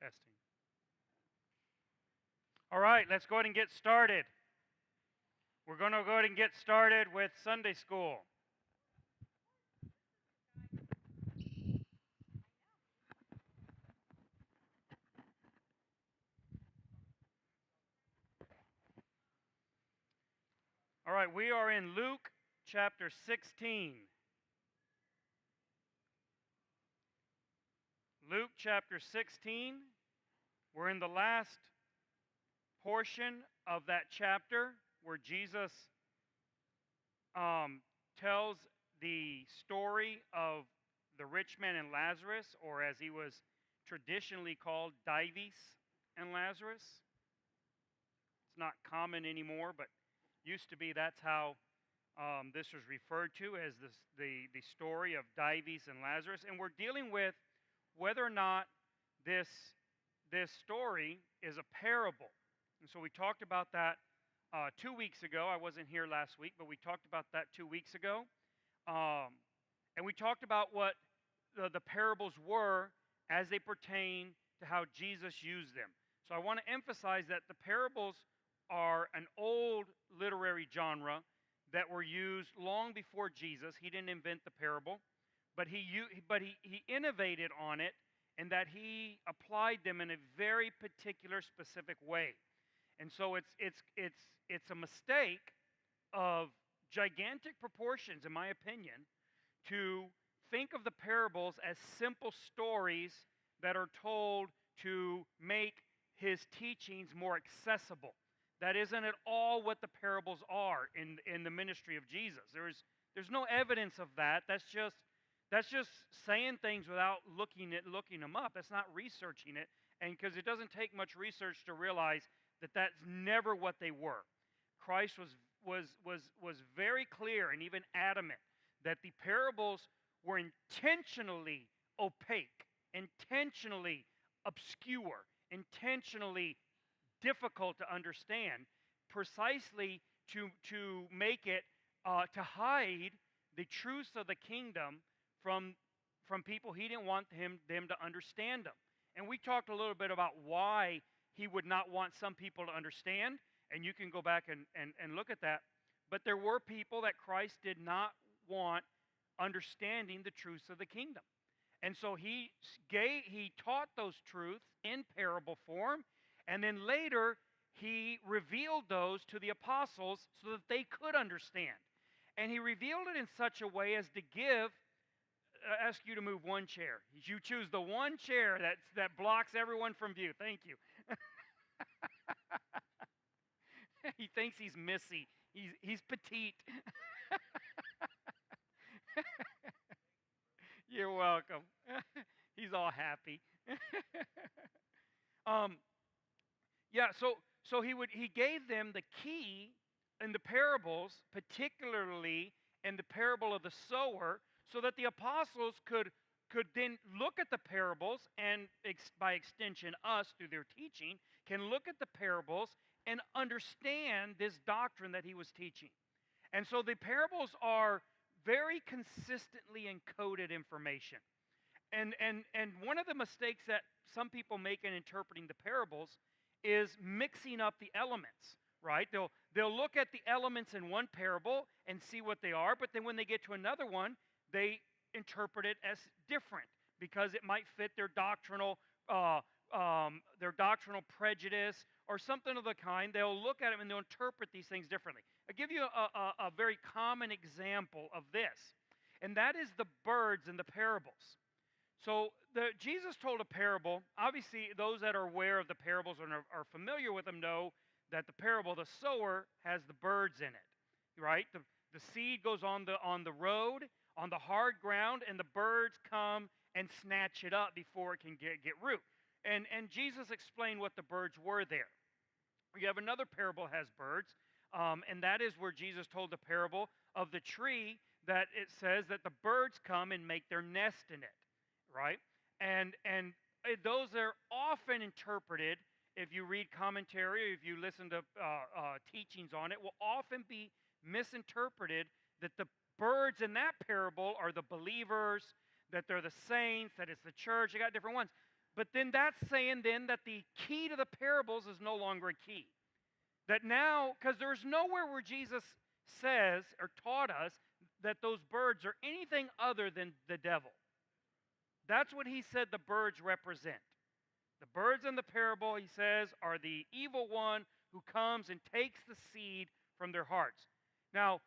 Testing. All right, let's go ahead and get started. We're going to go ahead and get started with Sunday school. All right, we are in Luke chapter 16. Luke chapter 16. We're in the last portion of that chapter where Jesus tells the story of the rich man and Lazarus, or as he was traditionally called, Dives and Lazarus. It's not common anymore, but used to be. That's how this was referred to, as the story of Dives and Lazarus. And we're dealing with whether or not this story is a parable. And so we talked about that 2 weeks ago. I wasn't here last week, but we talked about that 2 weeks ago. And we talked about what the parables were as they pertain to how Jesus used them. So I want to emphasize that the parables are an old literary genre that were used long before Jesus. He didn't invent the parable, but he innovated on it, in that he applied them in a very particular, specific way. And so it's a mistake of gigantic proportions, in my opinion, to think of the parables as simple stories that are told to make his teachings more accessible. That isn't at all what the parables are in the ministry of Jesus. There's no evidence of that. That's just saying things without looking them up. That's not researching it, and because it doesn't take much research to realize that that's never what they were. Christ was very clear and even adamant that the parables were intentionally opaque, intentionally obscure, intentionally difficult to understand, precisely to make it to hide the truths of the kingdom from people he didn't want them to understand them. And we talked a little bit about why he would not want some people to understand, and you can go back and look at that. But there were people that Christ did not want understanding the truths of the kingdom. And so he taught those truths in parable form, and then later he revealed those to the apostles so that they could understand. And he revealed it in such a way as to give, ask you to move one chair. You choose the one chair that blocks everyone from view. Thank you. He thinks he's Missy. He's petite. You're welcome. He's all happy. Yeah, so he gave them the key in the parables, particularly in the parable of the sower, so that the apostles could then look at the parables, and by extension us through their teaching can look at the parables and understand this doctrine that he was teaching. And so the parables are very consistently encoded information. And one of the mistakes that some people make in interpreting the parables is mixing up the elements, right? They'll look at the elements in one parable and see what they are, but then when they get to another one, they interpret it as different because it might fit their doctrinal prejudice or something of the kind. They'll look at them and they'll interpret these things differently. I'll give you a very common example of this, and that is the birds in the parables. So Jesus told a parable. Obviously, those that are aware of the parables and are familiar with them know that the parable of the sower has the birds in it, right? The seed goes on the road, on the hard ground, and the birds come and snatch it up before it can get root. And Jesus explained what the birds were there. You have another parable that has birds, and that is where Jesus told the parable of the tree, that it says that the birds come and make their nest in it, right? And those are often interpreted, if you read commentary or if you listen to teachings on it, will often be misinterpreted that the birds in that parable are the believers, that they're the saints, that it's the church. They got different ones. But then that's saying then that the key to the parables is no longer a key. That now, because there's nowhere where Jesus says or taught us that those birds are anything other than the devil. That's what he said the birds represent. The birds in the parable, he says, are the evil one who comes and takes the seed from their hearts. Now,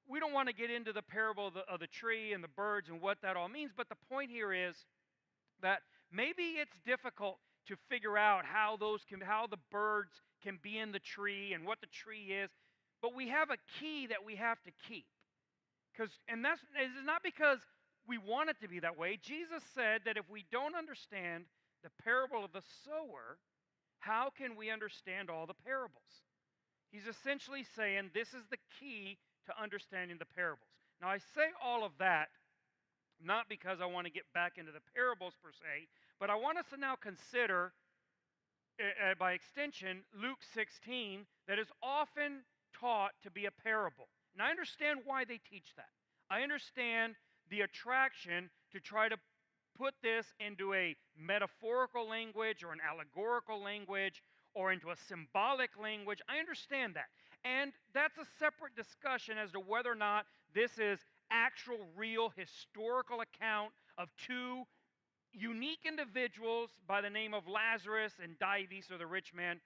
we don't want to get into the parable of the tree and the birds and what that all means, but the point here is that maybe it's difficult to figure out how the birds can be in the tree and what the tree is, but we have a key that we have to keep. And this is not because we want it to be that way. Jesus said that if we don't understand the parable of the sower, how can we understand all the parables? He's essentially saying this is the key to understanding the parables. Now, I say all of that not because I want to get back into the parables per se, but I want us to now consider, by extension, Luke 16, that is often taught to be a parable. And I understand why they teach that. I understand the attraction to try to put this into a metaphorical language or an allegorical language or into a symbolic language. I understand that. And that's a separate discussion as to whether or not this is actual, real, historical account of two unique individuals by the name of Lazarus and Dives, or the rich man,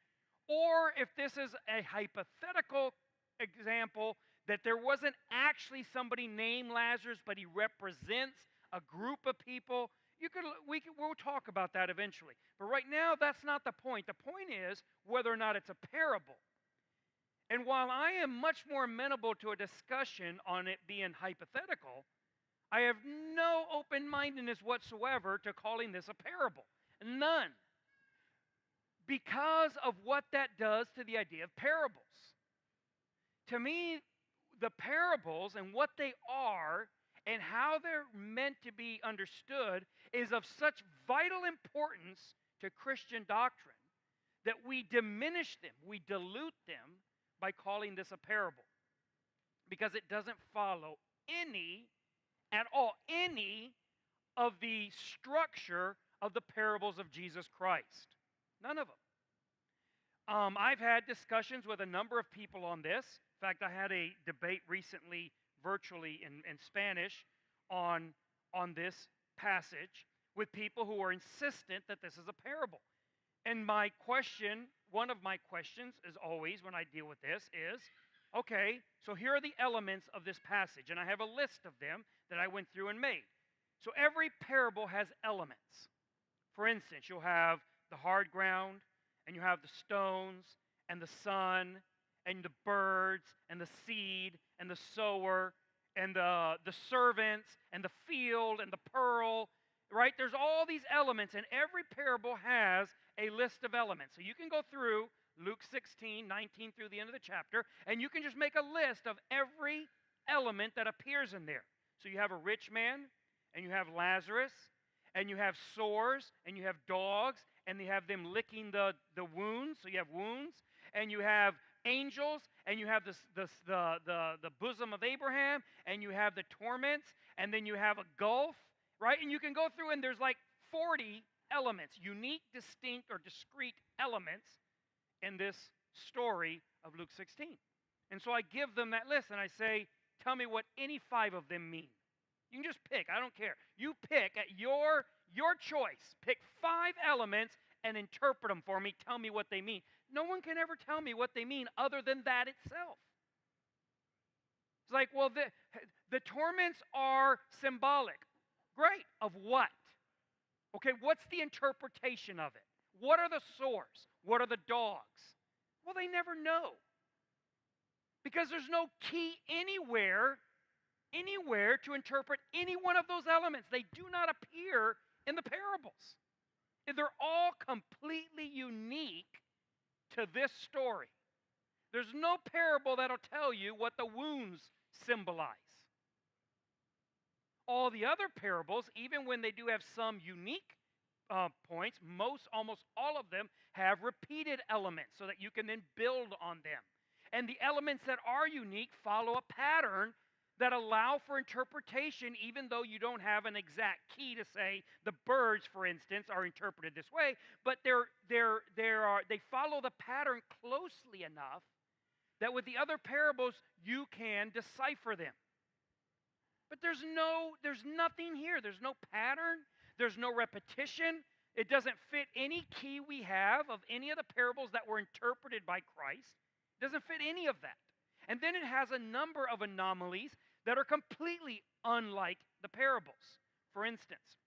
or if this is a hypothetical example that there wasn't actually somebody named Lazarus, but he represents a group of people. We'll talk about that eventually. But right now, that's not the point. The point is whether or not it's a parable. And while I am much more amenable to a discussion on it being hypothetical, I have no open-mindedness whatsoever to calling this a parable. None. Because of what that does to the idea of parables. To me, the parables and what they are and how they're meant to be understood is of such vital importance to Christian doctrine that we diminish them, we dilute them by calling this a parable. Because it doesn't follow any of the structure of the parables of Jesus Christ. None of them. I've had discussions with a number of people on this. In fact, I had a debate recently, virtually in Spanish, on this passage with people who are insistent that this is a parable. And my question, one of my questions, is always when I deal with this is, okay, so here are the elements of this passage, and I have a list of them that I went through and made. So every parable has elements. For instance, you'll have the hard ground, and you have the stones, and the sun, and the birds, and the seed, and the sower, and the servants, and the field, and the pearl, right? There's all these elements, and every parable has a list of elements. So you can go through Luke 16, 19 through the end of the chapter, and you can just make a list of every element that appears in there. So you have a rich man, and you have Lazarus, and you have sores, and you have dogs, and they have them licking the wounds, so you have wounds, and you have angels, and you have the bosom of Abraham, and you have the torments, and then you have a gulf, right? And you can go through, and there's like 40 elements, unique, distinct, or discrete elements in this story of Luke 16. And so I give them that list, and I say, tell me what any 5 of them mean. You can just pick. I don't care. You pick at your choice. Pick 5 elements and interpret them for me. Tell me what they mean. No one can ever tell me what they mean other than that itself. It's like, well, the torments are symbolic. Great. Of what? Okay, what's the interpretation of it? What are the sores? What are the dogs? Well, they never know. Because there's no key anywhere to interpret any one of those elements. They do not appear in the parables. They're all completely unique to this story. There's no parable that'll tell you what the wounds symbolize. All the other parables, even when they do have some unique points, almost all of them have repeated elements so that you can then build on them. And the elements that are unique follow a pattern that allow for interpretation, even though you don't have an exact key to say the birds, for instance, are interpreted this way, but they follow the pattern closely enough that with the other parables you can decipher them. But there's nothing here. There's no pattern. There's no repetition. It doesn't fit any key we have of any of the parables that were interpreted by Christ. It doesn't fit any of that. And then it has a number of anomalies that are completely unlike the parables. For instance,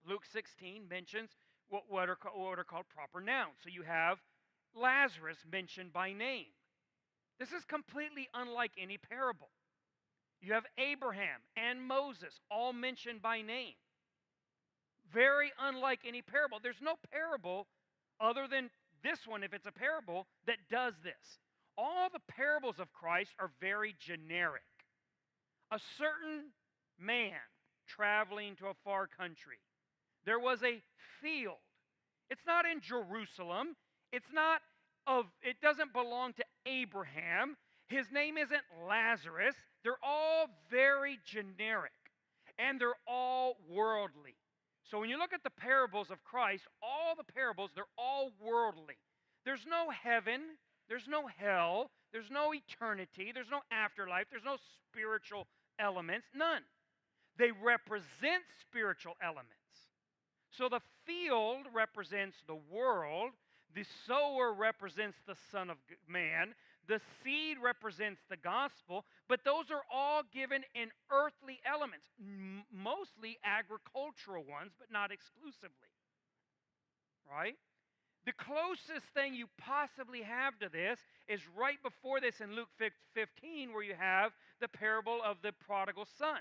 Luke 16 mentions what are called proper nouns. So you have Lazarus mentioned by name. This is completely unlike any parable. You have Abraham and Moses all mentioned by name. Very unlike any parable. There's no parable other than this one, if it's a parable, that does this. All the parables of Christ are very generic. A certain man traveling to a far country. There was a field. It's not in Jerusalem. It doesn't belong to Abraham. His name isn't Lazarus. They're all very generic. And they're all worldly. So when you look at the parables of Christ, all the parables, they're all worldly. There's no heaven. There's no hell. There's no eternity. There's no afterlife. There's no spiritual elements. None. They represent spiritual elements. So the field represents the world. The sower represents the Son of Man. The seed represents the gospel. But those are all given in earthly elements, mostly agricultural ones, but not exclusively. Right? The closest thing you possibly have to this is right before this in Luke 15, where you have the parable of the prodigal son.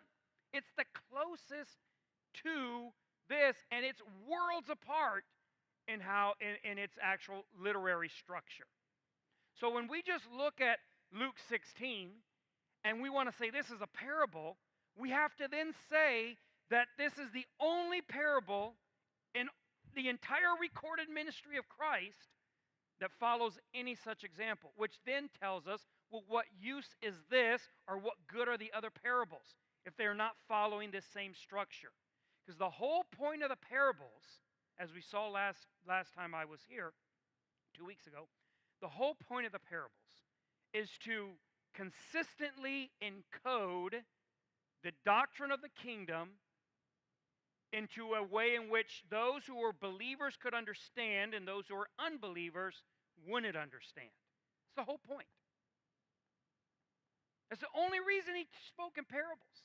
It's the closest to this, and it's worlds apart in its actual literary structure. So when we just look at Luke 16 and we want to say this is a parable, we have to then say that this is the only parable in the entire recorded ministry of Christ that follows any such example, which then tells us, well, what use is this, or what good are the other parables if they're not following this same structure? Because the whole point of the parables, as we saw last time I was here, 2 weeks ago, the whole point of the parables is to consistently encode the doctrine of the kingdom into a way in which those who were believers could understand and those who were unbelievers wouldn't understand. It's the whole point. That's the only reason he spoke in parables.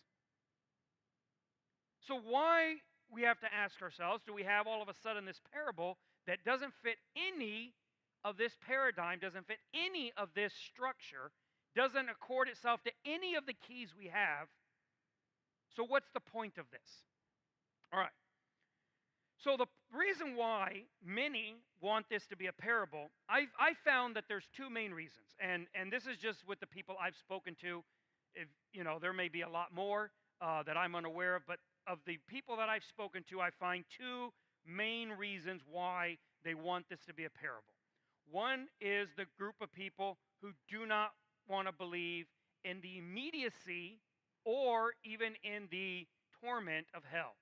So why, we have to ask ourselves, do we have all of a sudden this parable that doesn't fit any of this paradigm, doesn't fit any of this structure, doesn't accord itself to any of the keys we have? So what's the point of this? All right. So the reason why many want this to be a parable, I found that there's two main reasons. And this is just with the people I've spoken to. If, there may be a lot more that I'm unaware of, but of the people that I've spoken to, I find two main reasons why they want this to be a parable. One is the group of people who do not want to believe in the immediacy or even in the torment of hell.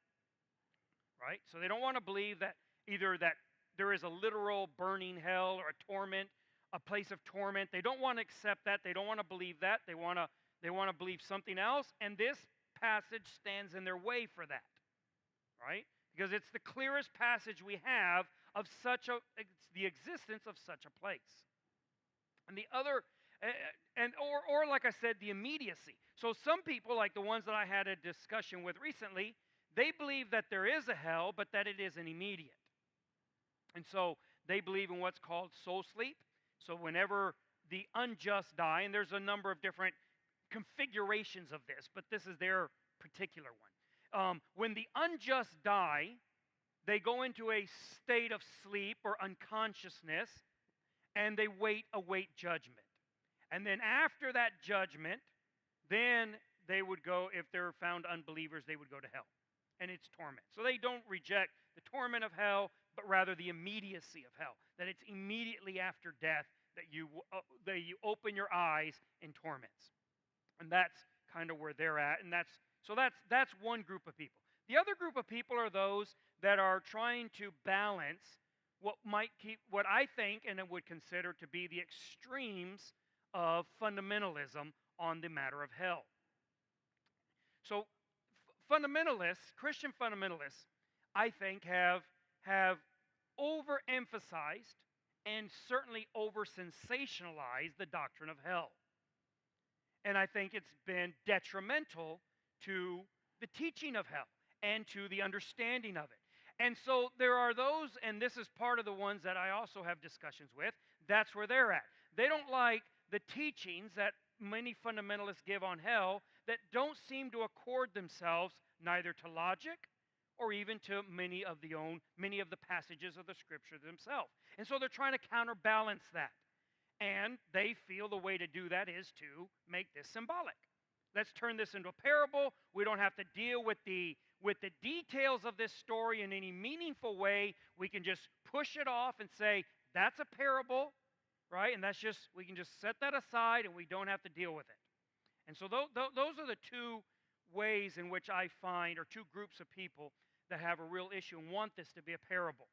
Right? So they don't want to believe that either that there is a literal burning hell or a torment, a place of torment. They don't want to accept that. They don't want to believe that. They want to believe something else, and this passage stands in their way for that. Right? Because it's the clearest passage we have of the existence of such a place. And the other or like I said, the immediacy. So some people, like the ones that I had a discussion with recently, they believe that there is a hell, but that it isn't immediate. And so they believe in what's called soul sleep. So whenever the unjust die, and there's a number of different configurations of this, but this is their particular one. When the unjust die, they go into a state of sleep or unconsciousness, and they await judgment. And then after that judgment, then they would go, if they're found unbelievers, they would go to hell. And it's torment. So they don't reject the torment of hell, but rather the immediacy of hell. That it's immediately after death that you open your eyes in torments. And that's kind of where they're at, and that's one group of people. The other group of people are those that are trying to balance what I think and I would consider to be the extremes of fundamentalism on the matter of hell. So fundamentalists, Christian fundamentalists, I think have overemphasized and certainly over sensationalized the doctrine of hell. And I think it's been detrimental to the teaching of hell and to the understanding of it. And so there are those, and this is part of the ones that I also have discussions with, that's where they're at. They don't like the teachings that many fundamentalists give on hell that don't seem to accord themselves neither to logic or even to many of the passages of the scripture themselves. And so they're trying to counterbalance that. And they feel the way to do that is to make this symbolic. Let's turn this into a parable. We don't have to deal with the details of this story in any meaningful way. We can just push it off and say, that's a parable, right? And we can just set that aside and we don't have to deal with it. And so those are the two ways in which I find, or two groups of people that have a real issue and want this to be a parable.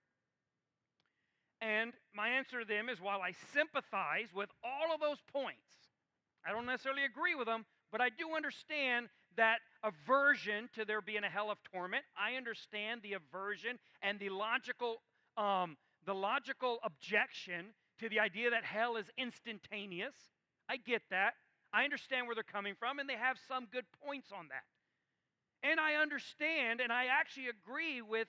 And my answer to them is, while I sympathize with all of those points, I don't necessarily agree with them, but I do understand that aversion to there being a hell of torment. I understand the aversion and the logical objection to the idea that hell is instantaneous. I get that. I understand where they're coming from, and they have some good points on that. And I understand, and I actually agree with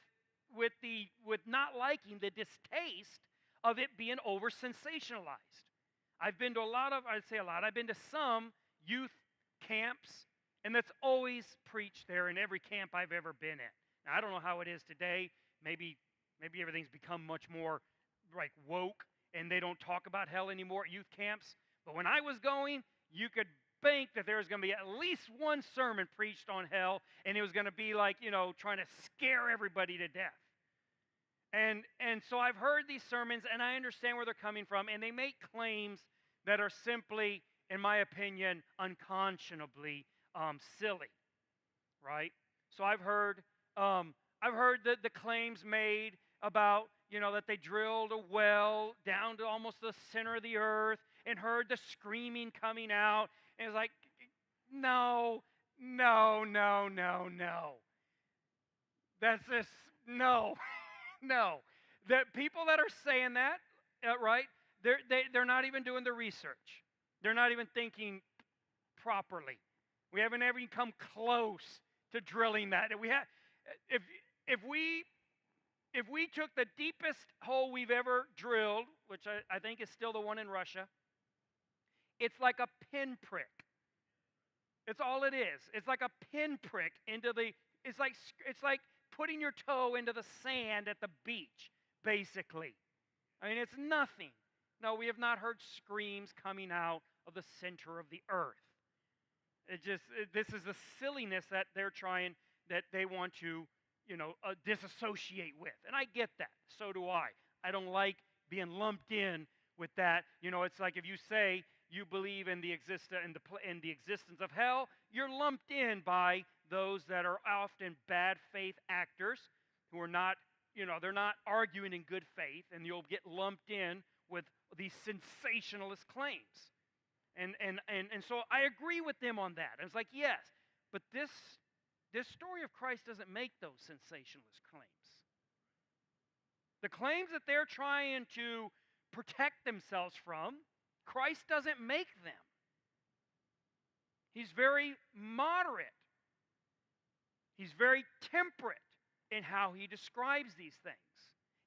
not liking the distaste of it being over sensationalized. I've been to I've been to some youth camps, and that's always preached there in every camp I've ever been in. Now, I don't know how it is today. Maybe everything's become much more like woke, and they don't talk about hell anymore at youth camps. But when I was going, you could think that there was going to be at least one sermon preached on hell, and it was going to be like, trying to scare everybody to death. And so I've heard these sermons, and I understand where they're coming from, and they make claims that are simply, in my opinion, unconscionably silly, right? So I've heard the claims made about, that they drilled a well down to almost the center of the earth and heard the screaming coming out, and it's like, no. That's just, no. No. The people that are saying that, right, they're not even doing the research. They're not even thinking properly. We haven't ever even come close to drilling that. If we took the deepest hole we've ever drilled, which I think is still the one in Russia, it's like a pinprick. It's all it is. It's like a pinprick it's like putting your toe into the sand at the beach, basically. I mean, it's nothing. No, we have not heard screams coming out of the center of the earth. This is the silliness that they want to, disassociate with. And I get that. So do I. I don't like being lumped in with that. It's like if you say you believe in the existence of hell, you're lumped in by those that are often bad faith actors who are not, they're not arguing in good faith, and you'll get lumped in with these sensationalist claims. And so I agree with them on that. And it's like, yes, but this story of Christ doesn't make those sensationalist claims. The claims that they're trying to protect themselves from, Christ doesn't make them. He's very moderate. He's very temperate in how he describes these things.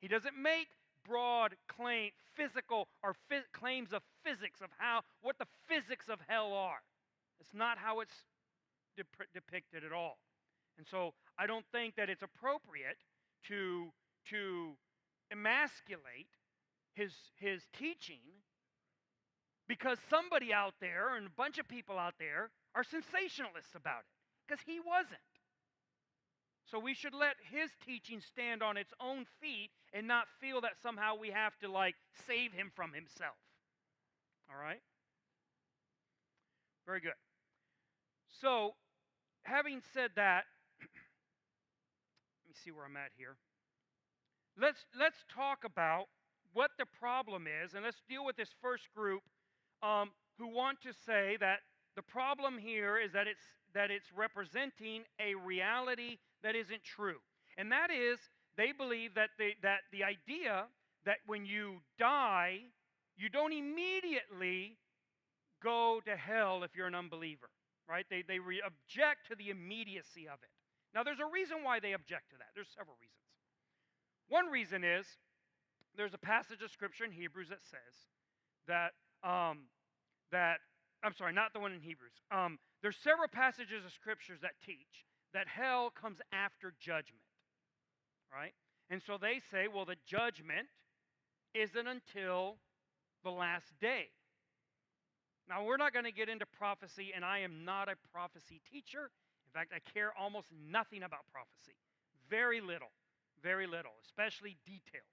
He doesn't make broad physical claims of physics of what the physics of hell are. It's not how it's depicted at all. And so I don't think that it's appropriate to emasculate his teaching because somebody out there and a bunch of people out there are sensationalists about it, because he wasn't. So we should let his teaching stand on its own feet and not feel that somehow we have to save him from himself. All right? Very good. So, having said that, let me see where I'm at here. Let's talk about what the problem is, and let's deal with this first group who want to say that the problem here is that it's representing a reality that isn't true, and that is they believe that the idea that when you die, you don't immediately go to hell if you're an unbeliever, right? They object to the immediacy of it. Now, there's a reason why they object to that. There's several reasons. One reason is there's a passage of scripture in Hebrews that says that that I'm sorry, not the one in Hebrews. There's several passages of scriptures that teach that hell comes after judgment, right? And so they say, well, the judgment isn't until the last day. Now, we're not going to get into prophecy, and I am not a prophecy teacher. In fact, I care almost nothing about prophecy. Very little, especially details.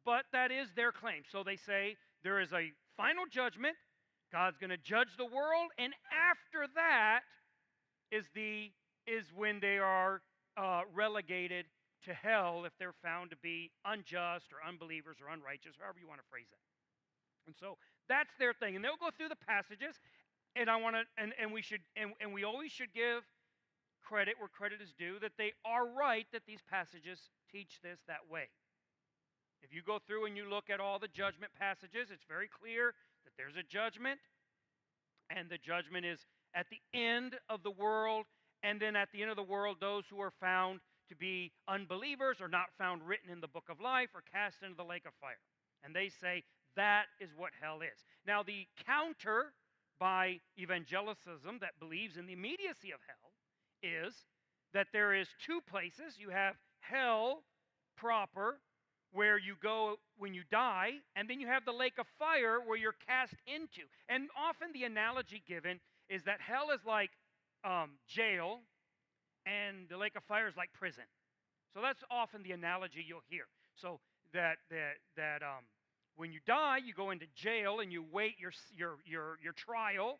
But that is their claim. So they say there is a final judgment. God's going to judge the world, and after that is when they are relegated to hell if they're found to be unjust or unbelievers or unrighteous, however you want to phrase it. And so that's their thing, and they'll go through the passages, and we always should give credit where credit is due, that they are right that these passages teach this that way. If you go through and you look at all the judgment passages, it's very clear that there's a judgment, and the judgment is at the end of the world, and then at the end of the world, those who are found to be unbelievers or not found written in the book of life are cast into the lake of fire. And they say that is what hell is. Now, the counter by evangelicism that believes in the immediacy of hell is that there is two places. You have hell proper, where you go when you die, and then you have the lake of fire where you're cast into. And often the analogy given is that hell is like jail, and the lake of fire is like prison. So that's often the analogy you'll hear. So that when you die, you go into jail and you wait your trial,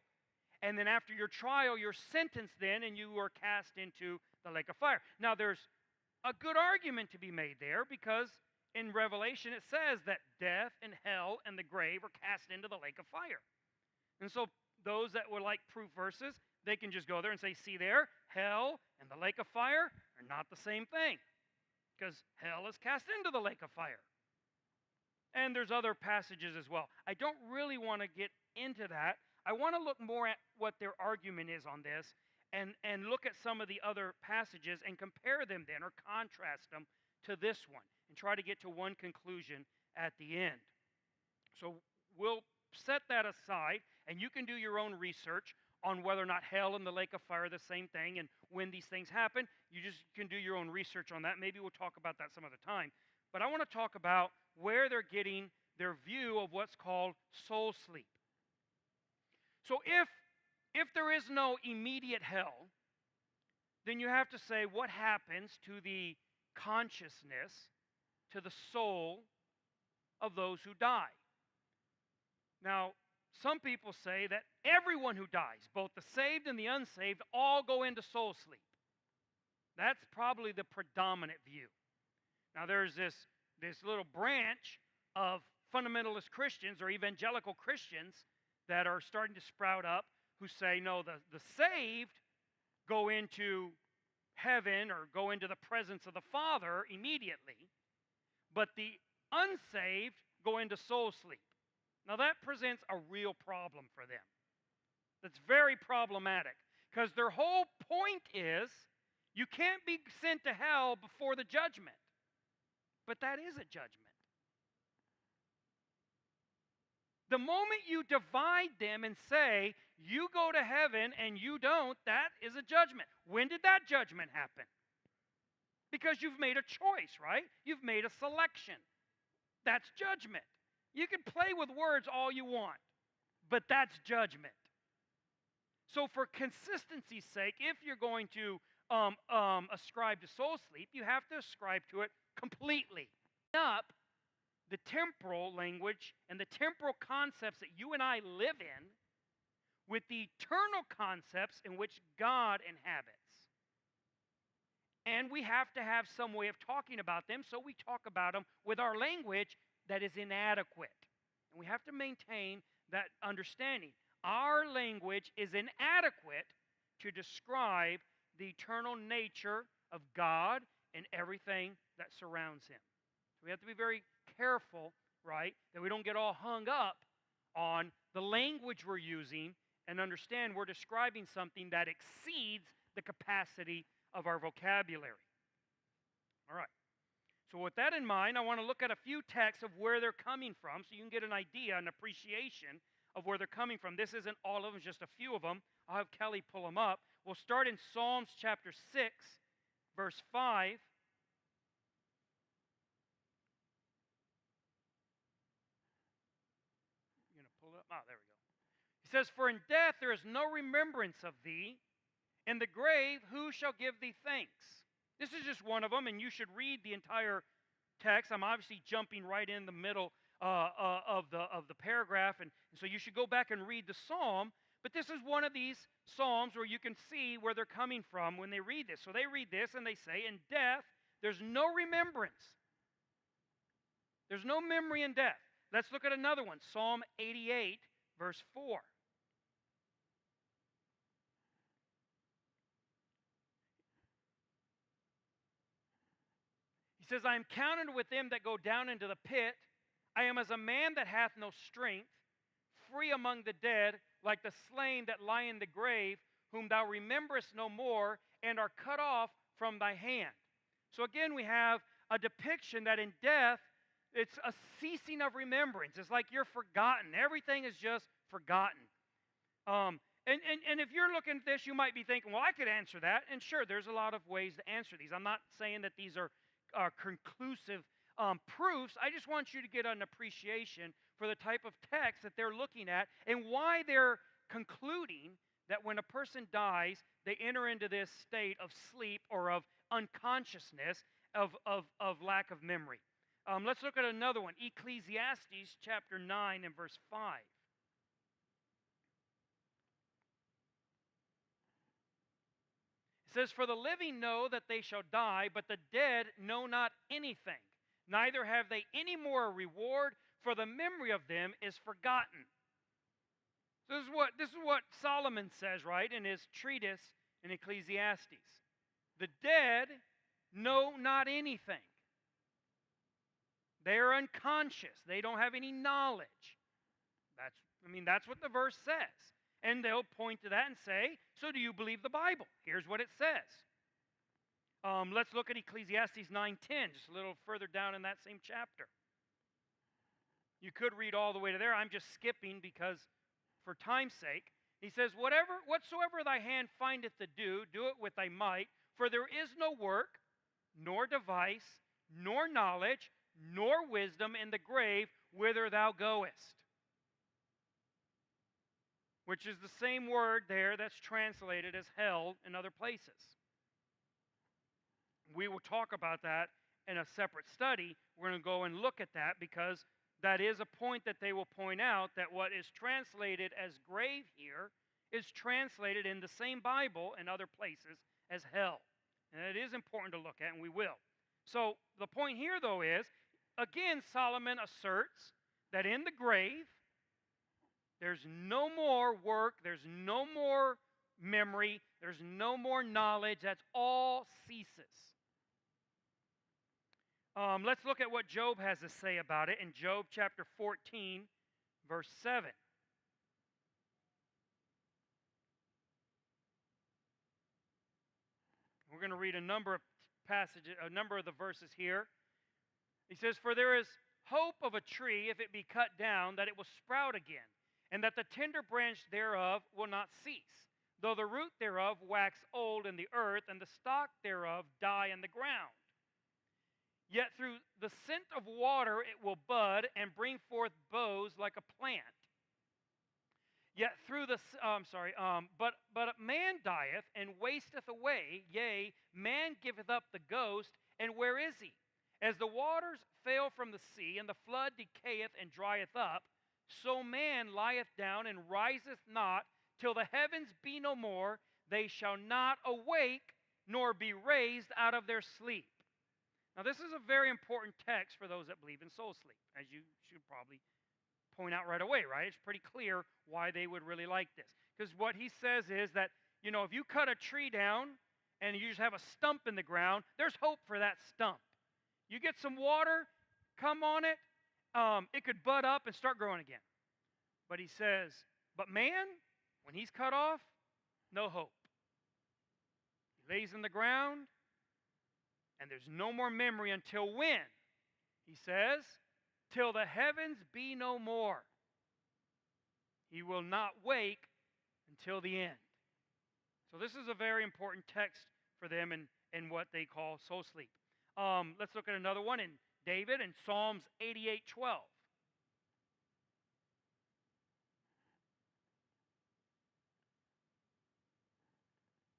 and then after your trial, you're sentenced then, and you are cast into the lake of fire. Now, there's a good argument to be made there, because in Revelation it says that death and hell and the grave are cast into the lake of fire. And so those that would like proof verses, they can just go there and say, see there, hell and the lake of fire are not the same thing, because hell is cast into the lake of fire. And there's other passages as well. I don't really want to get into that. I want to look more at what their argument is on this, and look at some of the other passages and compare them then, or contrast them to this one, and try to get to one conclusion at the end. So we'll set that aside, and you can do your own research on whether or not hell and the lake of fire are the same thing, and when these things happen. You just can do your own research on that. Maybe we'll talk about that some other time. But I want to talk about where they're getting their view of what's called soul sleep. So if there is no immediate hell, then you have to say, what happens to the consciousness, to the soul of those who die? Now, some people say that everyone who dies, both the saved and the unsaved, all go into soul sleep. That's probably the predominant view. Now, there's this little branch of fundamentalist Christians or evangelical Christians that are starting to sprout up who say, no, the saved go into heaven or go into the presence of the Father immediately, but the unsaved go into soul sleep. Now, that presents a real problem for them. That's very problematic, because their whole point is you can't be sent to hell before the judgment. But that is a judgment. The moment you divide them and say, you go to heaven and you don't, that is a judgment. When did that judgment happen? Because you've made a choice, right? You've made a selection. That's judgment. You can play with words all you want, but that's judgment. So for consistency's sake, if you're going to ascribe to soul sleep, you have to ascribe to it completely. Up the temporal language and the temporal concepts that you and I live in with the eternal concepts in which God inhabits. And we have to have some way of talking about them, so we talk about them with our language that is inadequate. And we have to maintain that understanding. Our language is inadequate to describe the eternal nature of God and everything that surrounds him. So we have to be very careful, right, that we don't get all hung up on the language we're using and understand we're describing something that exceeds the capacity of our vocabulary. All right. So with that in mind, I want to look at a few texts of where they're coming from so you can get an idea, an appreciation of where they're coming from. This isn't all of them, just a few of them. I'll have Kelly pull them up. We'll start in Psalms chapter 6, verse 5. You're going to pull it up? Oh, there we go. He says, "For in death there is no remembrance of thee. In the grave, who shall give thee thanks?" This is just one of them, and you should read the entire text. I'm obviously jumping right in the middle of the paragraph, and so you should go back and read the psalm. But this is one of these psalms where you can see where they're coming from when they read this. So they read this and they say, "In death, there's no remembrance." There's no memory in death. Let's look at another one, Psalm 88, verse 4. He says, "I am counted with them that go down into the pit. I am as a man that hath no strength, free among the dead, like the slain that lie in the grave, whom thou rememberest no more, and are cut off from thy hand." So again, we have a depiction that in death, it's a ceasing of remembrance. It's like you're forgotten. Everything is just forgotten. And if you're looking at this, you might be thinking, well, I could answer that. And sure, there's a lot of ways to answer these. I'm not saying that these are conclusive proofs. I just want you to get an appreciation for the type of text that they're looking at and why they're concluding that when a person dies, they enter into this state of sleep or of unconsciousness, of lack of memory. Let's look at another one, Ecclesiastes chapter 9 and verse 5. It says, "For the living know that they shall die, but the dead know not anything. Neither have they any more a reward, for the memory of them is forgotten." So this is what Solomon says, right, in his treatise in Ecclesiastes. The dead know not anything. They are unconscious. They don't have any knowledge. That's what the verse says. And they'll point to that and say, so do you believe the Bible? Here's what it says. Let's look at Ecclesiastes 9:10, just a little further down in that same chapter. You could read all the way to there. I'm just skipping because, for time's sake, he says, "Whatsoever thy hand findeth to do, do it with thy might, for there is no work, nor device, nor knowledge, nor wisdom in the grave whither thou goest." Which is the same word there that's translated as hell in other places. We will talk about that in a separate study. We're going to go and look at that because that is a point that they will point out, that what is translated as grave here is translated in the same Bible in other places as hell. And it is important to look at, and we will. So the point here, though, is, again, Solomon asserts that in the grave, there's no more work, there's no more memory, there's no more knowledge. That's all ceases. Let's look at what Job has to say about it in Job chapter 14, verse 7. We're going to read a number of passages, a number of the verses here. He says, "For there is hope of a tree, if it be cut down, that it will sprout again, and that the tender branch thereof will not cease, though the root thereof wax old in the earth, and the stalk thereof die in the ground. Yet through the scent of water it will bud, and bring forth boughs like a plant. Yet through the but man dieth and wasteth away, yea, man giveth up the ghost, and where is he? As the waters fail from the sea, and the flood decayeth and drieth up, so man lieth down and riseth not till the heavens be no more, they shall not awake nor be raised out of their sleep. Now, this is a very important text for those that believe in soul sleep, as you should probably point out right away, right? It's pretty clear why they would really like this. Because what he says is that, if you cut a tree down and you just have a stump in the ground, there's hope for that stump. You get some water, come on it, it could bud up and start growing again. But he says, but man, when he's cut off, no hope. He lays in the ground, and there's no more memory until when? He says, till the heavens be no more. He will not wake until the end. So this is a very important text for them in what they call soul sleep. Let's look at another one in David in Psalms 88:12.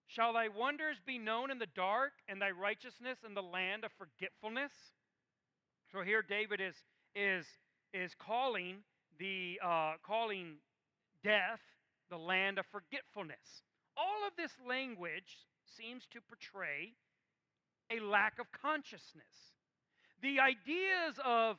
Shall thy wonders be known in the dark, and thy righteousness in the land of forgetfulness? So here David is calling calling death the land of forgetfulness. All of this language seems to portray a lack of consciousness. The ideas of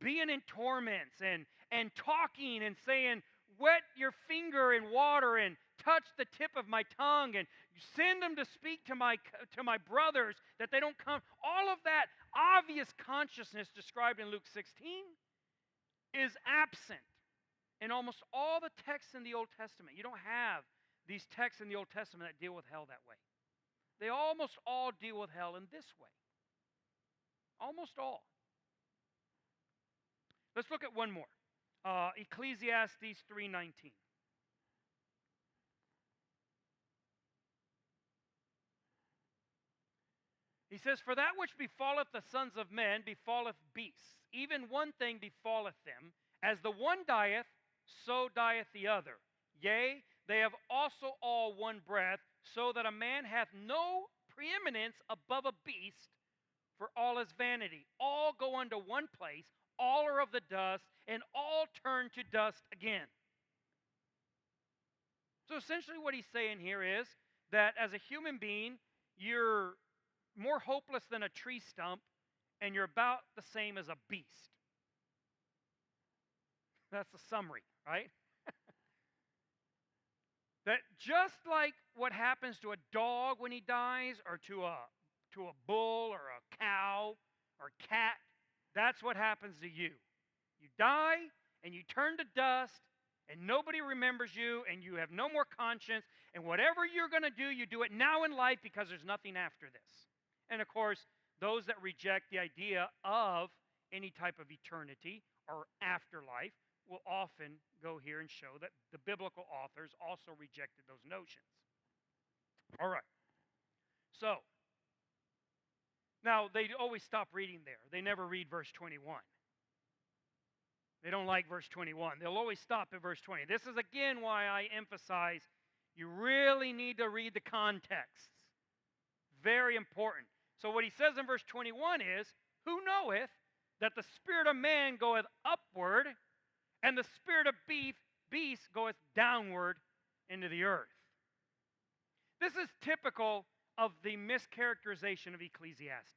being in torments and talking and saying, wet your finger in water and touch the tip of my tongue and send them to speak to my brothers that they don't come. All of that obvious consciousness described in Luke 16 is absent in almost all the texts in the Old Testament. You don't have these texts in the Old Testament that deal with hell that way. They almost all deal with hell in this way. Almost all. Let's look at one more. Ecclesiastes 3:19. He says, for that which befalleth the sons of men befalleth beasts. Even one thing befalleth them. As the one dieth, so dieth the other. Yea, they have also all one breath, so that a man hath no preeminence above a beast, for all is vanity. All go unto one place, all are of the dust, and all turn to dust again. So essentially what he's saying here is that as a human being, you're more hopeless than a tree stump, and you're about the same as a beast. That's the summary, right? That just like what happens to a dog when he dies, or to a bull or a cow or cat, that's what happens to you. You die and you turn to dust, and nobody remembers you, and you have no more conscience, and whatever you're going to do, you do it now in life because there's nothing after this. And of course, those that reject the idea of any type of eternity or afterlife will often go here and show that the biblical authors also rejected those notions. All right. So, now they always stop reading there. They never read verse 21. They don't like verse 21. They'll always stop at verse 20. This is again why I emphasize you really need to read the context. Very important. So what he says in verse 21 is, who knoweth that the spirit of man goeth upward, and the spirit of beast goeth downward into the earth? This is typical of the mischaracterization of Ecclesiastes.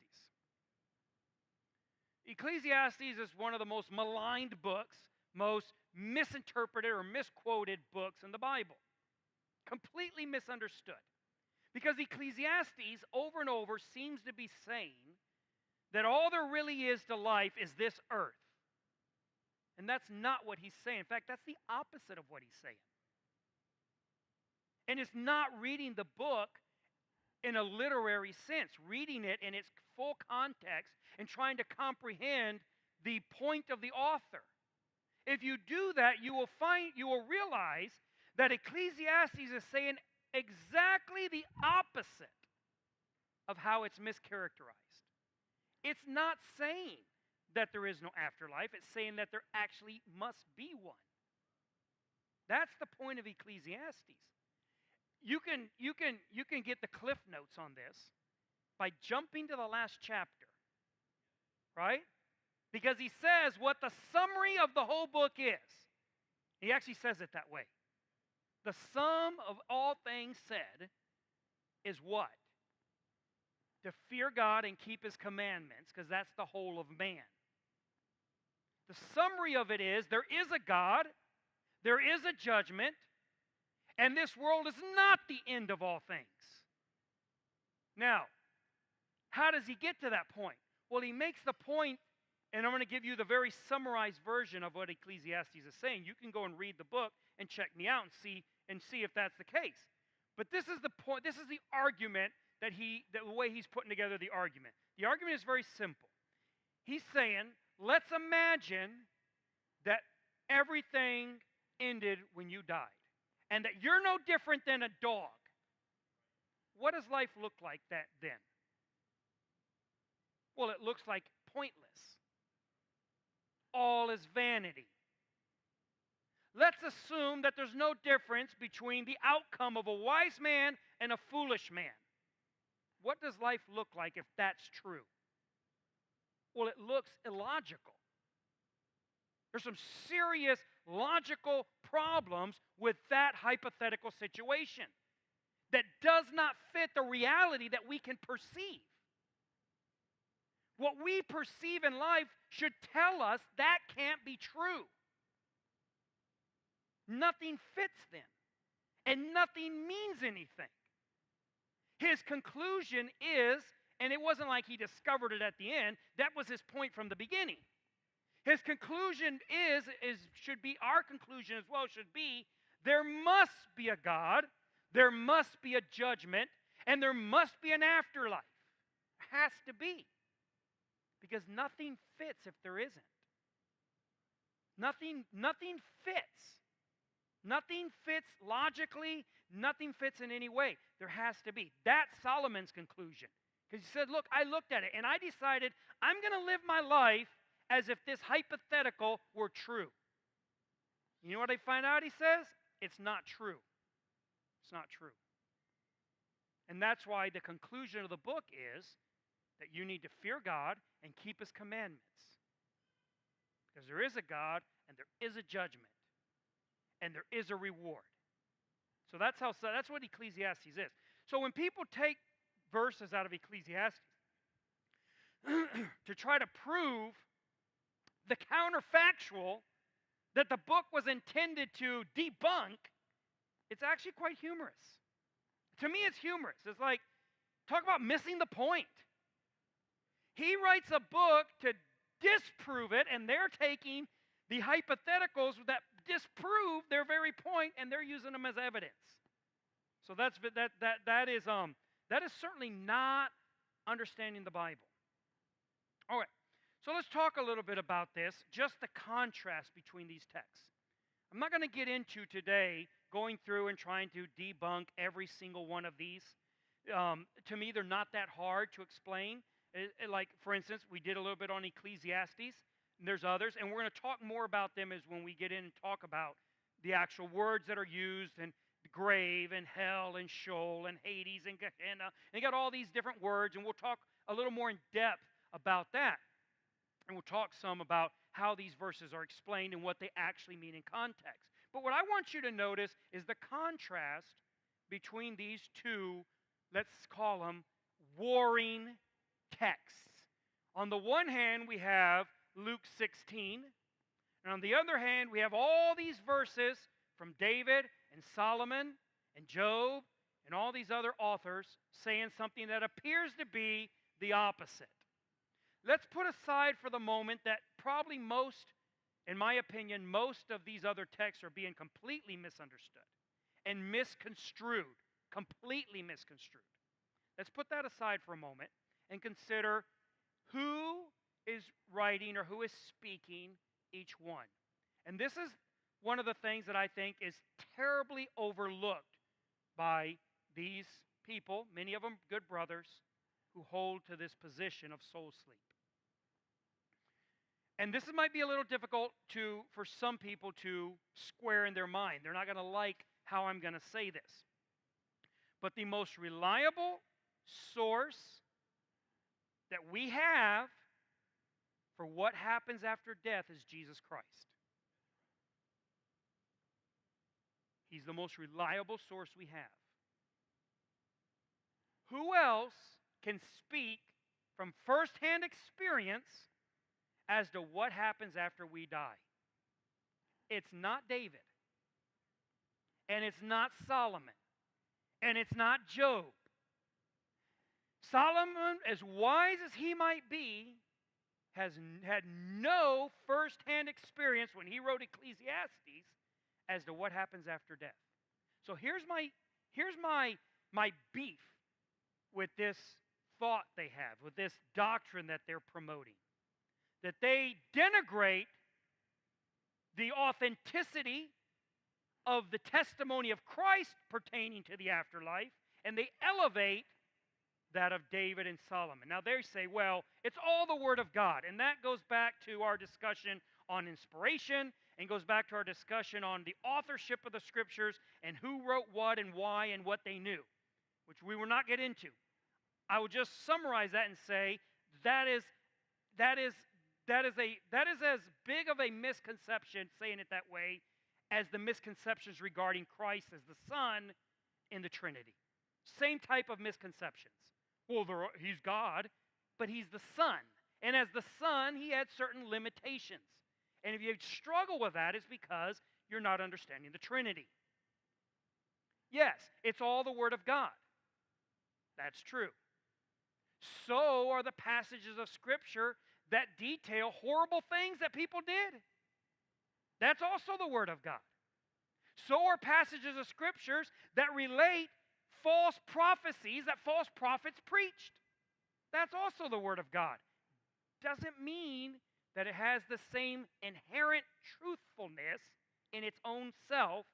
Ecclesiastes is one of the most maligned books, most misinterpreted or misquoted books in the Bible. Completely misunderstood. Because Ecclesiastes over and over seems to be saying that all there really is to life is this earth. And that's not what he's saying. In fact, that's the opposite of what he's saying. And it's not reading the book in a literary sense, reading it in its full context and trying to comprehend the point of the author. If you do that, you will realize that Ecclesiastes is saying exactly the opposite of how it's mischaracterized. It's not saying that there is no afterlife. It's saying that there actually must be one. That's the point of Ecclesiastes. You can get the cliff notes on this by jumping to the last chapter, right? Because he says what the summary of the whole book is. He actually says it that way. The sum of all things said is what? To fear God and keep His commandments, because that's the whole of man. The summary of it is there is a God, there is a judgment, and this world is not the end of all things. Now, how does he get to that point? Well, he makes the point, and I'm going to give you the very summarized version of what Ecclesiastes is saying. You can go and read the book and check me out and see if that's the case. But this is the point, this is the argument the way he's putting together the argument. The argument is very simple. He's saying, let's imagine that everything ended when you died, and that you're no different than a dog. What does life look like then? Well, it looks like pointless. All is vanity. Let's assume that there's no difference between the outcome of a wise man and a foolish man. What does life look like if that's true? Well, it looks illogical. There's some serious logical problems with that hypothetical situation that does not fit the reality that we can perceive. What we perceive in life should tell us that can't be true. Nothing fits then, and nothing means anything. His conclusion is, and it wasn't like he discovered it at the end, that was his point from the beginning. His conclusion should be our conclusion as well, should be, there must be a God, there must be a judgment, and there must be an afterlife. It has to be. Because nothing fits if there isn't. Nothing fits. Nothing fits logically. Nothing fits in any way. There has to be. That's Solomon's conclusion. Because he said, look, I looked at it and I decided I'm going to live my life as if this hypothetical were true. You know what I find out, he says? It's not true. It's not true. And that's why the conclusion of the book is that you need to fear God and keep His commandments. Because there is a God, and there is a judgment, and there is a reward. So that's what Ecclesiastes is. So when people take verses out of Ecclesiastes to try to prove the counterfactual that the book was intended to debunk, it's actually quite humorous. To me, it's humorous. It's like, talk about missing the point. He writes a book to disprove it, and they're taking the hypotheticals that disprove their very point, and they're using them as evidence. So that is certainly not understanding the Bible. All right, so let's talk a little bit about this, just the contrast between these texts. I'm not going to get into today going through and trying to debunk every single one of these. To me, they're not that hard to explain. Like, for instance, we did a little bit on Ecclesiastes, and there's others, and we're going to talk more about them as when we get in and talk about the actual words that are used, and grave, and hell, and Sheol, and Hades, and Gehenna. And you got all these different words, and we'll talk a little more in depth about that. And we'll talk some about how these verses are explained and what they actually mean in context. But what I want you to notice is the contrast between these two, let's call them warring texts. On the one hand, we have Luke 16, and on the other hand, we have all these verses from David and Solomon and Job and all these other authors saying something that appears to be the opposite. Let's put aside for the moment that probably most, in my opinion, most of these other texts are being completely misunderstood and misconstrued, completely misconstrued. Let's put that aside for a moment and consider who is writing or who is speaking each one. And this is one of the things that I think is terribly overlooked by these people, many of them good brothers, who hold to this position of soul sleep. And this might be a little difficult for some people to square in their mind. They're not going to like how I'm going to say this. But the most reliable source that we have for what happens after death is Jesus Christ. He's the most reliable source we have. Who else can speak from firsthand experience as to what happens after we die? It's not David. And it's not Solomon. And it's not Job. Solomon, as wise as he might be, has had no firsthand experience when he wrote Ecclesiastes as to what happens after death. So here's my beef with this thought they have, with this doctrine that they're promoting. That they denigrate the authenticity of the testimony of Christ pertaining to the afterlife, and they elevate that of David and Solomon. Now they say, well, it's all the Word of God, and that goes back to our discussion on inspiration, and goes back to our discussion on the authorship of the Scriptures, and who wrote what and why and what they knew, which we will not get into. I will just summarize that and say that is as big of a misconception, saying it that way, as the misconceptions regarding Christ as the Son in the Trinity. Same type of misconceptions. Well, he's God, but he's the Son. And as the Son, he had certain limitations. And if you struggle with that, it's because you're not understanding the Trinity. Yes, it's all the Word of God. That's true. So are the passages of Scripture that detail horrible things that people did. That's also the Word of God. So are passages of Scriptures that relate false prophecies that false prophets preached. That's also the Word of God. Doesn't mean that it has the same inherent truthfulness in its own self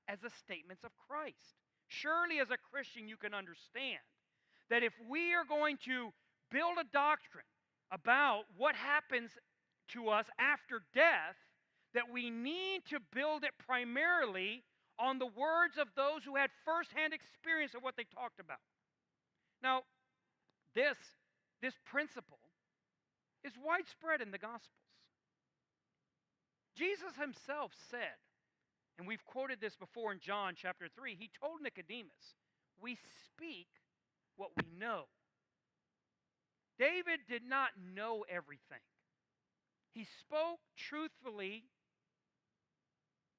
as the statements of Christ. Surely as a Christian you can understand that if we are going to build a doctrine about what happens to us after death, that we need to build it primarily on the words of those who had firsthand experience of what they talked about. Now, this principle is widespread in the Gospels. Jesus himself said, and we've quoted this before in John chapter 3, he told Nicodemus, we speak what we know. David did not know everything. He spoke truthfully,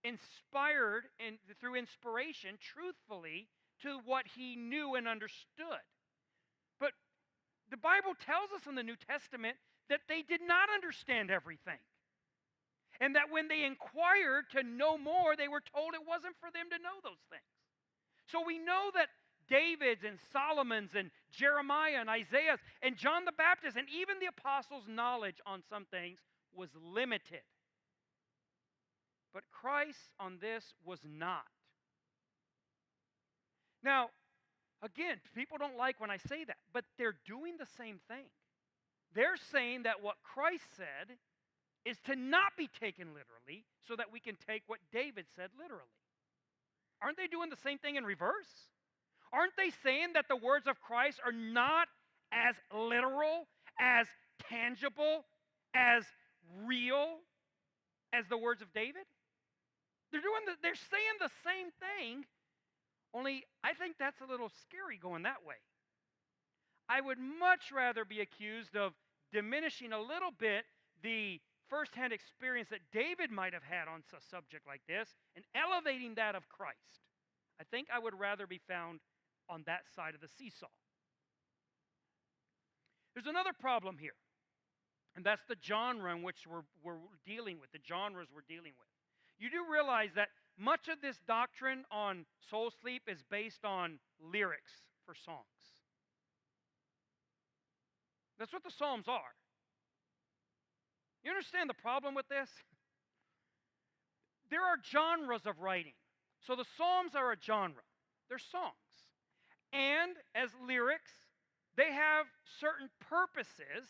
inspired and through inspiration, truthfully to what he knew and understood. But the Bible tells us in the New Testament that they did not understand everything. And that when they inquired to know more, they were told it wasn't for them to know those things. So we know that David's and Solomon's and Jeremiah and Isaiah's and John the Baptist and even the apostles' knowledge on some things was limited. But Christ on this was not. Now, again, people don't like when I say that, but they're doing the same thing. They're saying that what Christ said is to not be taken literally so that we can take what David said literally. Aren't they doing the same thing in reverse? Aren't they saying that the words of Christ are not as literal, as tangible, as real as the words of David? They're saying the same thing, only I think that's a little scary going that way. I would much rather be accused of diminishing a little bit the firsthand experience that David might have had on a subject like this and elevating that of Christ. I think I would rather be found on that side of the seesaw. There's another problem here, and that's the genre in which we're dealing with, the genres we're dealing with. You do realize that much of this doctrine on soul sleep is based on lyrics for songs. That's what the Psalms are. You understand the problem with this? There are genres of writing. So the Psalms are a genre. They're songs. And as lyrics, they have certain purposes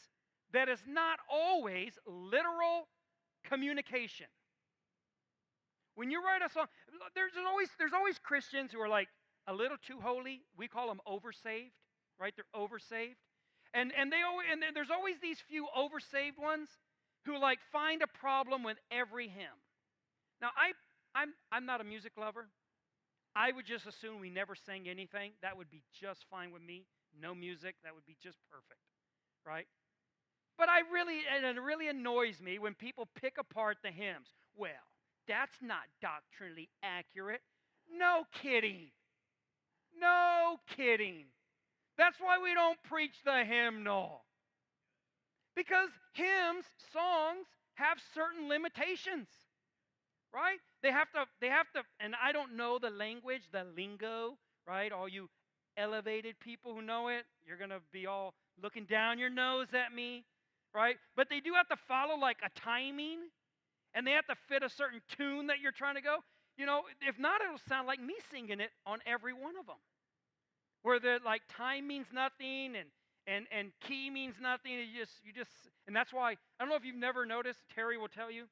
that is not always literal communication. When you write a song, there's always Christians who are like a little too holy. We call them oversaved, right? They're oversaved. And there's always these few oversaved ones who like find a problem with every hymn. Now I'm not a music lover. I would just assume we never sang anything. That would be just fine with me. No music, that would be just perfect, right? But it really annoys me when people pick apart the hymns. Well, that's not doctrinally accurate. No kidding. No kidding. That's why we don't preach the hymnal. Because hymns, songs, have certain limitations, right? They have to, and I don't know the language, the lingo, right? All you elevated people who know it, you're going to be all looking down your nose at me, right? But they do have to follow like a timing, and they have to fit a certain tune that you're trying to go. You know, if not, it'll sound like me singing it on every one of them. Where the like time means nothing and key means nothing. And that's why, I don't know if you've never noticed, Terry will tell you,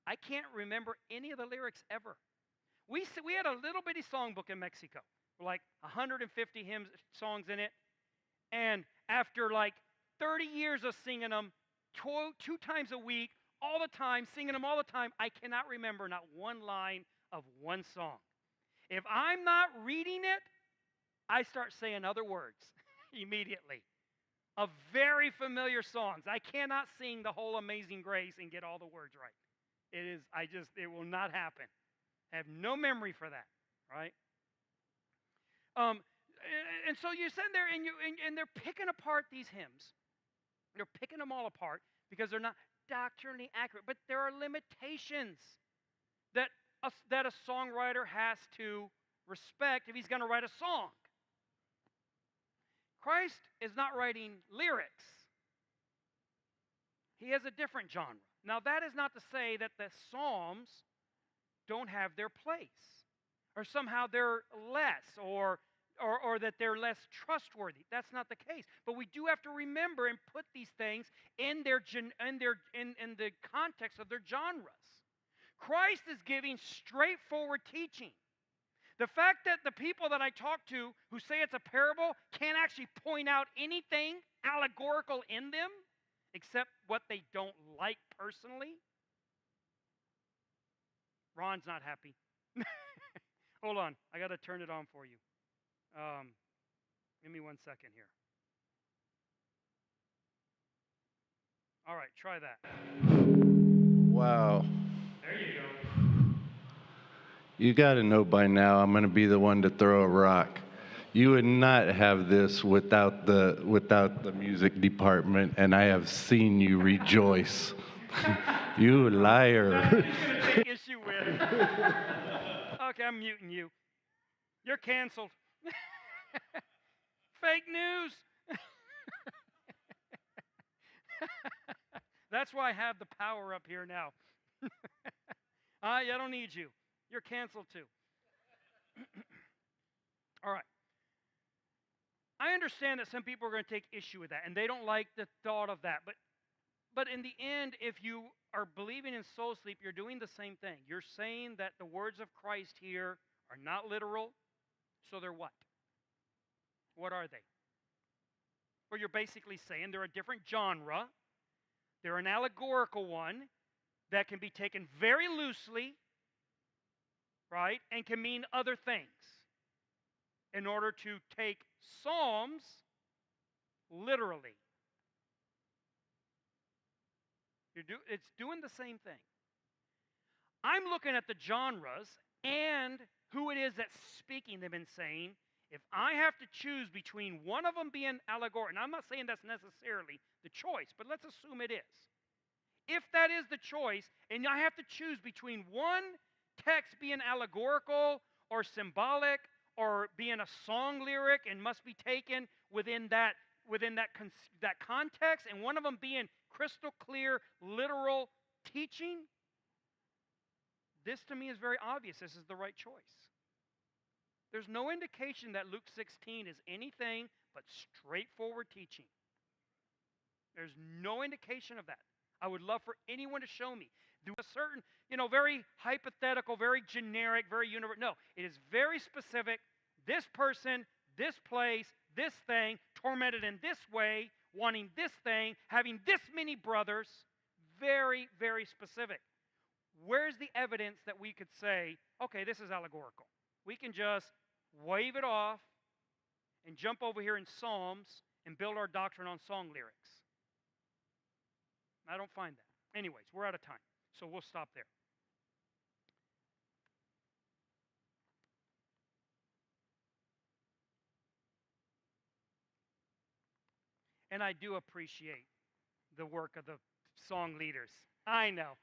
I can't remember any of the lyrics ever. We had a little bitty songbook in Mexico, like 150 hymns, songs in it. And after like 30 years of singing them two times a week, all the time, singing them all the time, I cannot remember not one line of one song. If I'm not reading it, I start saying other words immediately of very familiar songs. I cannot sing the whole Amazing Grace and get all the words right. It will not happen. I have no memory for that, right? And so you sit there and they're picking apart these hymns. They're picking them all apart because they're not doctrinally accurate. But there are limitations that a songwriter has to respect if he's going to write a song. Christ is not writing lyrics. He has a different genre. Now, that is not to say that the Psalms don't have their place, or somehow they're less, or that they're less trustworthy. That's not the case. But we do have to remember and put these things in the context of their genres. Christ is giving straightforward teaching. The fact that the people that I talk to who say it's a parable can't actually point out anything allegorical in them, except what they don't like personally. Ron's not happy. Hold on. I got to turn it on for you. Give me 1 second here. All right, try that. Wow. There you go. You got to know by now I'm going to be the one to throw a rock. You would not have this without the music department, and I have seen you rejoice. You liar. He's going to take issue with. Okay, I'm muting you. You're canceled. Fake news. That's why I have the power up here now. I don't need you. You're canceled too. All right. I understand that some people are going to take issue with that, and they don't like the thought of that. But in the end, if you are believing in soul sleep, you're doing the same thing. You're saying that the words of Christ here are not literal, so they're what? What are they? Well, you're basically saying they're a different genre. They're an allegorical one that can be taken very loosely, right, and can mean other things. In order to take Psalms literally. It's doing the same thing. I'm looking at the genres and who it is that's speaking them and saying, if I have to choose between one of them being allegorical, and I'm not saying that's necessarily the choice, but let's assume it is. If that is the choice, and I have to choose between one text being allegorical or symbolic or being a song lyric and must be taken within that context, and one of them being crystal clear, literal teaching, this to me is very obvious. This is the right choice. There's no indication that Luke 16 is anything but straightforward teaching. There's no indication of that. I would love for anyone to show me. Do a certain, very hypothetical, very generic, very universal. No, it is very specific. This person, this place, this thing, tormented in this way, wanting this thing, having this many brothers. Very, very specific. Where's the evidence that we could say, okay, this is allegorical? We can just wave it off and jump over here in Psalms and build our doctrine on song lyrics. I don't find that. Anyways, we're out of time, so we'll stop there. And I do appreciate the work of the song leaders. I know.